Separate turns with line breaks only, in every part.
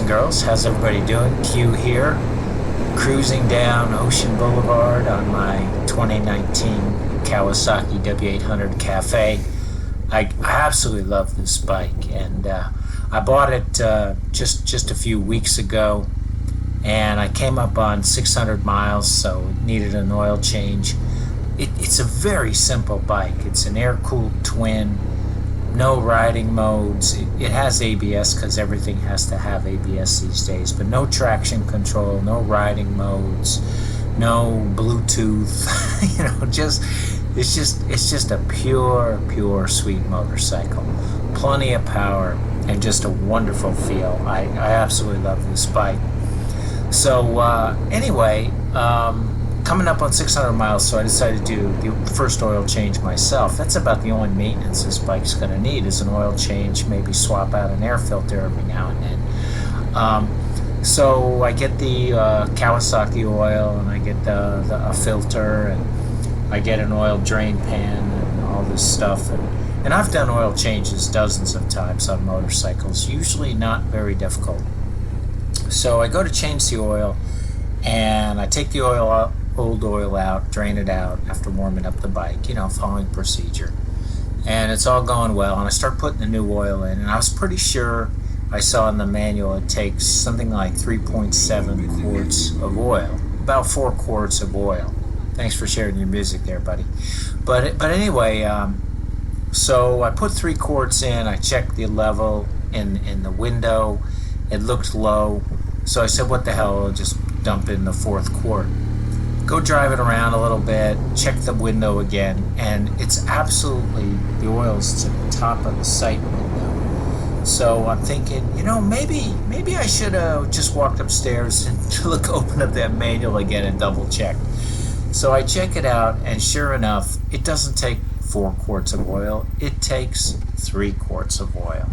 girls, how's everybody doing? Q here, cruising down Ocean Boulevard on my 2019 Kawasaki W800 Cafe. I absolutely love this bike, and I bought it just a few weeks ago, and I came up on 600 miles, so it needed an oil change. It's a very simple bike. It's an air-cooled twin, no riding modes. It has ABS because everything has to have ABS these days, but no traction control, no riding modes, no Bluetooth. It's just a pure sweet motorcycle. Plenty of power and just a wonderful feel. I absolutely love this bike. So anyway, coming up on 600 miles, so I decided to do the first oil change myself. That's about the only maintenance this bike's going to need, is an oil change, maybe swap out an air filter every now and then. So I get the Kawasaki oil, and I get a filter, and I get an oil drain pan and all this stuff. And I've done oil changes dozens of times on motorcycles, usually not very difficult. So I go to change the oil, and I take the old oil out, drain it out after warming up the bike, following procedure. And it's all going well, and I start putting the new oil in, and I was pretty sure I saw in the manual it takes something like 3.7 quarts of oil, about 4 quarts of oil. Thanks for sharing your music there, buddy. But anyway, so I put 3 quarts in, I checked the level in the window, it looked low, so I said, what the hell, I'll just dump in the 4th quart. Go drive it around a little bit, check the window again, and it's absolutely, the oil's to the top of the sight window. So I'm thinking, maybe I should have just walked upstairs and open up that manual again and double check. So I check it out, and sure enough, it doesn't take 4 quarts of oil, it takes 3 quarts of oil.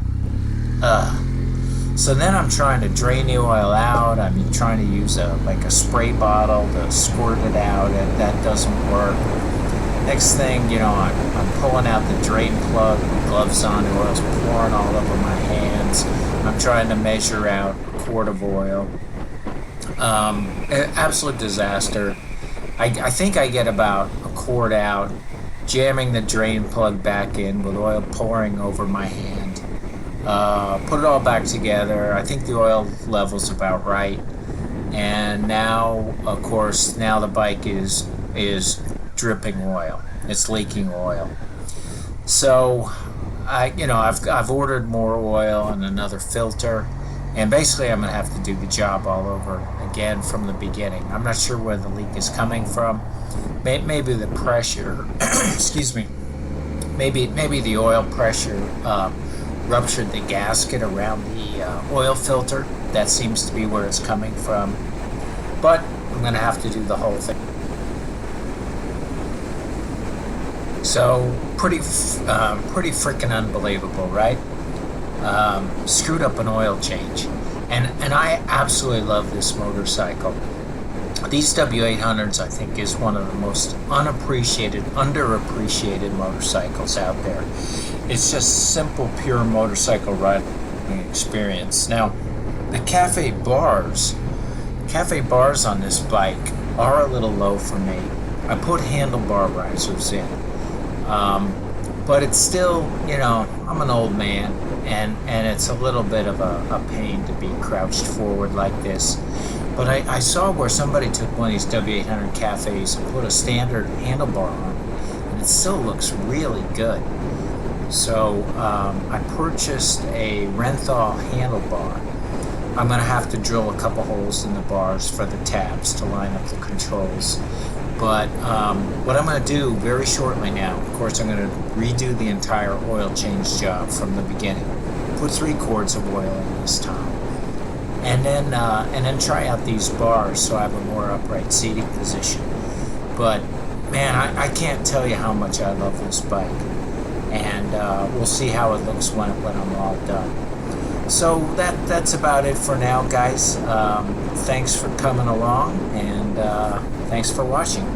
So then I'm trying to drain the oil out. I'm trying to use a spray bottle to squirt it out, and that doesn't work. Next thing, I'm pulling out the drain plug, gloves on, the oil's pouring all over my hands. I'm trying to measure out a quart of oil. Absolute disaster. I think I get about a quart out, jamming the drain plug back in with oil pouring over my hand. Put it all back together. I think the oil level's about right. And now, of course, the bike is dripping oil. It's leaking oil. So I've ordered more oil and another filter, and basically I'm gonna have to do the job all over again from the beginning. I'm not sure where the leak is coming from. Maybe the pressure excuse me, maybe the oil pressure ruptured the gasket around the oil filter. That seems to be where it's coming from, but I'm gonna have to do the whole thing. So pretty freaking unbelievable, right? Screwed up an oil change, and I absolutely love this motorcycle. These W800s, I think, is one of the most unappreciated, underappreciated motorcycles out there. It's just simple, pure motorcycle riding experience. Now, the cafe bars on this bike are a little low for me. I put handlebar risers in, but it's still, I'm an old man, and it's a little bit of a pain to be crouched forward like this. But I saw where somebody took one of these W800 Cafes and put a standard handlebar on, and it still looks really good. So I purchased a Renthal handlebar. I'm going to have to drill a couple holes in the bars for the tabs to line up the controls. But what I'm going to do very shortly now, of course, I'm going to redo the entire oil change job from the beginning. Put 3 quarts of oil in this time. And then try out these bars so I have a more upright seating position. But man, I can't tell you how much I love this bike, and we'll see how it looks when I'm all done. So that's about it for now, guys. Thanks for coming along, and thanks for watching.